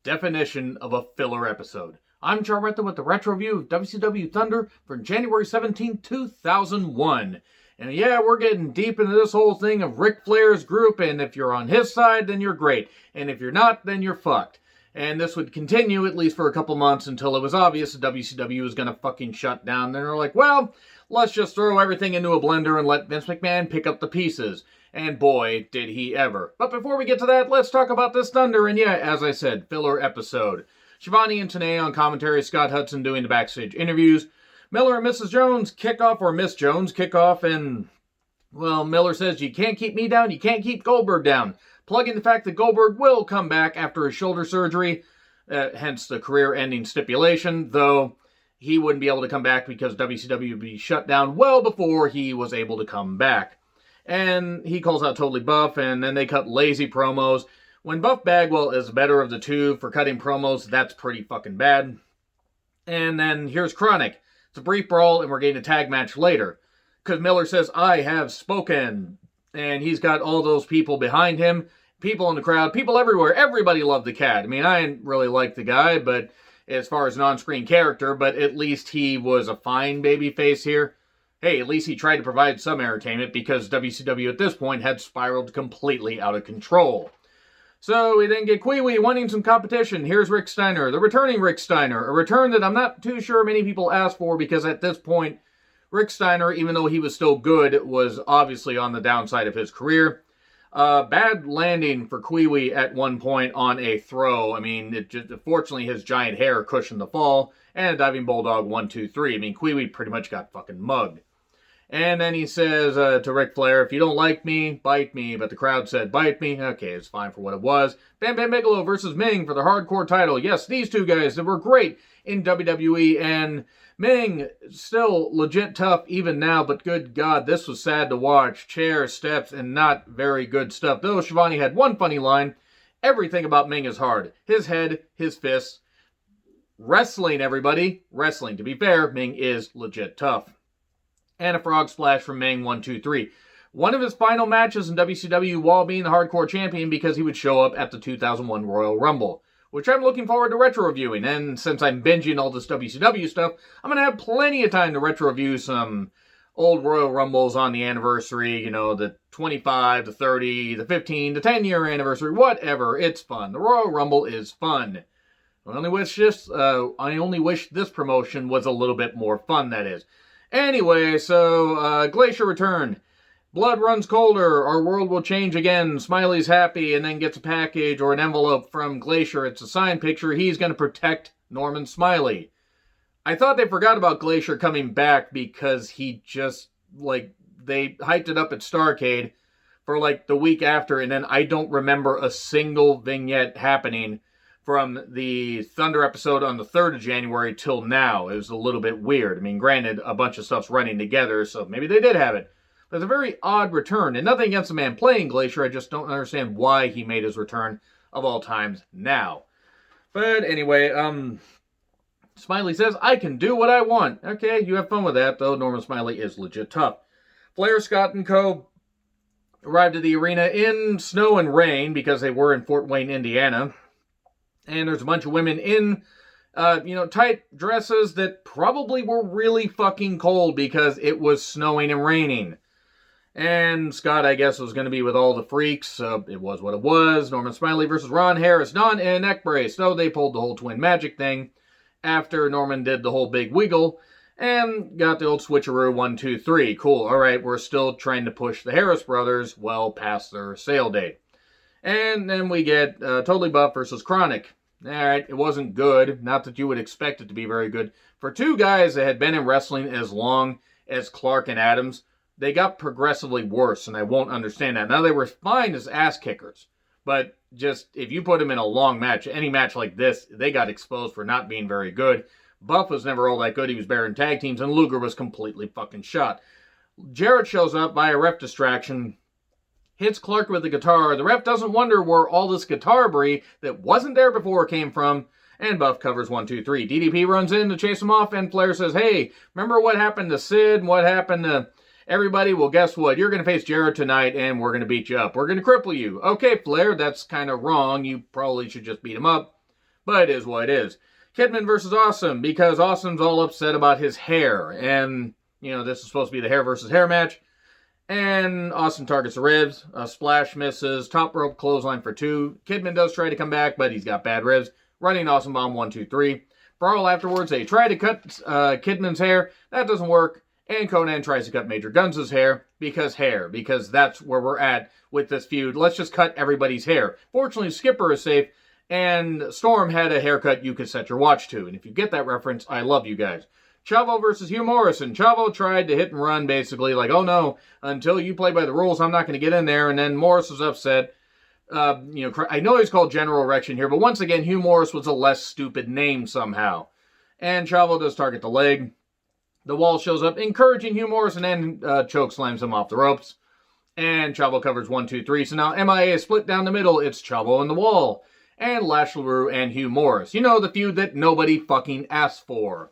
definition of a filler episode. I'm Joe Retta with the retro review of WCW Thunder for January 17, 2001. And yeah, we're getting deep into this whole thing of Ric Flair's group, and if you're on his side, then you're great. And if you're not, then you're fucked. And this would continue at least for a couple months until it was obvious that WCW was going to fucking shut down. Then they're like, well, let's just throw everything into a blender and let Vince McMahon pick up the pieces. And boy, did he ever. But before we get to that, let's talk about this Thunder. And yeah, as I said, filler episode. Shivani and Tenay on commentary, Scott Hudson doing the backstage interviews. Miller and Mrs. Jones kick off, or Miss Jones kick off, and, well, Miller says, you can't keep me down, you can't keep Goldberg down. Plugging the fact that Goldberg will come back after his shoulder surgery, hence the career-ending stipulation, though he wouldn't be able to come back because WCW would be shut down well before he was able to come back. And he calls out Totally Buff, and then they cut lazy promos. When Buff Bagwell is better of the two for cutting promos, that's pretty fucking bad. And then here's Kronik. It's a brief brawl, and we're getting a tag match later. Because Miller says, I have spoken. And he's got all those people behind him. People in the crowd. People everywhere. Everybody loved the Cat. I mean, I didn't really like the guy, but as far as non-screen character, but at least he was a fine babyface here. Hey, at least he tried to provide some entertainment because WCW at this point had spiraled completely out of control. So we then get Kwee wanting some competition. Here's Rick Steiner, the returning Rick Steiner. A return that I'm not too sure many people asked for because at this point, Rick Steiner, even though he was still good, was obviously on the downside of his career. Bad landing for Kwee at one point on a throw. I mean, fortunately his giant hair cushioned the fall. And a diving bulldog 1, 2, 3. I mean, Kwee pretty much got fucking mugged. And then he says to Ric Flair, if you don't like me, bite me. But the crowd said, bite me. Okay, it's fine for what it was. Bam Bam Bigelow versus Ming for the hardcore title. Yes, these two guys that were great in WWE. And Ming, still legit tough even now. But good God, this was sad to watch. Chairs, steps, and not very good stuff. Though Shivani had one funny line. Everything about Ming is hard. His head, his fists. Wrestling, everybody. Wrestling. To be fair, Ming is legit tough. And a frog splash from Ming, 1, 2, 3. One of his final matches in WCW while being the hardcore champion because he would show up at the 2001 Royal Rumble, which I'm looking forward to retro reviewing. And since I'm binging all this WCW stuff, I'm going to have plenty of time to retro review some old Royal Rumbles on the anniversary, you know, the 25, the 30, the 15, the 10-year anniversary, whatever. It's fun. The Royal Rumble is fun. I only wish this promotion was a little bit more fun, that is. Anyway, so Glacier returned. Blood runs colder. Our world will change again. Smiley's happy and then gets a package or an envelope from Glacier. It's a signed picture. He's going to protect Norman Smiley. I thought they forgot about Glacier coming back because he just, they hyped it up at Starrcade for, the week after, and then I don't remember a single vignette happening from the Thunder episode on the 3rd of January till now. It was a little bit weird. I mean, granted, a bunch of stuff's running together, so maybe they did have it. But it's a very odd return. And nothing against the man playing Glacier, I just don't understand why he made his return of all times now. But anyway, Smiley says, I can do what I want. Okay, you have fun with that, though. Norman Smiley is legit tough. Flair, Scott, and co. arrived at the arena in snow and rain because they were in Fort Wayne, Indiana. And there's a bunch of women in, tight dresses that probably were really fucking cold because it was snowing and raining. And Scott, I guess, was going to be with all the freaks, so it was what it was. Norman Smiley versus Ron Harris, non and neck brace. So they pulled the whole twin magic thing after Norman did the whole big wiggle and got the old switcheroo 1, 2, 3. Cool. All right, we're still trying to push the Harris brothers well past their sale date. And then we get Totally Buff versus Kronik. Alright, it wasn't good. Not that you would expect it to be very good. For two guys that had been in wrestling as long as Clark and Adams, they got progressively worse, and I won't understand that. Now, they were fine as ass kickers, but just, if you put them in a long match, any match like this, they got exposed for not being very good. Buff was never all that good. He was better in tag teams, and Luger was completely fucking shot. Jarrett shows up by a ref distraction, hits Clark with the guitar. The ref doesn't wonder where all this guitar brie that wasn't there before came from. And Buff covers 1, 2, 3. DDP runs in to chase him off. And Flair says, hey, remember what happened to Sid and what happened to everybody? Well, guess what? You're going to face Jarrett tonight and we're going to beat you up. We're going to cripple you. Okay, Flair, that's kind of wrong. You probably should just beat him up. but it is what it is. Kidman versus Awesome, because Awesome's all upset about his hair, and, this is supposed to be the hair versus hair match. And Awesome targets the ribs, a splash misses, top rope clothesline for 2. Kidman does try to come back, but he's got bad ribs. Running Awesome Bomb 1, 2, 3. Brawl afterwards, they try to cut Kidman's hair. That doesn't work. And Conan tries to cut Major Guns' hair, because that's where we're at with this feud. Let's just cut everybody's hair. Fortunately, Skipper is safe, and Storm had a haircut you could set your watch to. And if you get that reference, I love you guys. Chavo versus Hugh Morrison. Chavo tried to hit and run, basically, like, oh no, until you play by the rules, I'm not going to get in there. And then Morris was upset. I know he's called General Erection here, but once again, Hugh Morris was a less stupid name somehow. And Chavo does target the leg. The Wall shows up, encouraging Hugh Morris, and then choke slams him off the ropes. And Chavo covers 1, 2, 3. So now MIA is split down the middle. It's Chavo and the Wall. And Lash LaRue and Hugh Morris. The feud that nobody fucking asked for.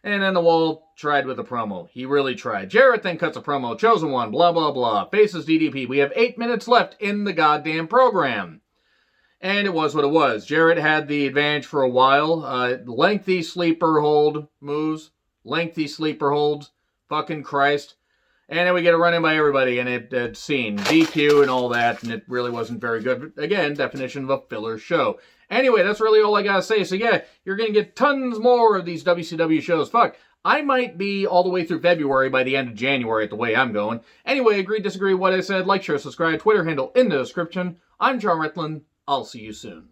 And then the Wall tried with a promo. He really tried. Jarrett then cuts a promo. Chosen One, blah, blah, blah. Faces DDP. We have 8 minutes left in the goddamn program. And it was what it was. Jarrett had the advantage for a while. Lengthy sleeper hold moves. Lengthy sleeper holds. Fucking Christ. And then we get a run-in by everybody, and it's seen DQ and all that, and it really wasn't very good. But again, definition of a filler show. Anyway, that's really all I gotta say. So yeah, you're gonna get tons more of these WCW shows. Fuck, I might be all the way through February by the end of January at the way I'm going. Anyway, agree, disagree with what I said, like, share, subscribe, Twitter handle in the description. I'm John Retlin. I'll see you soon.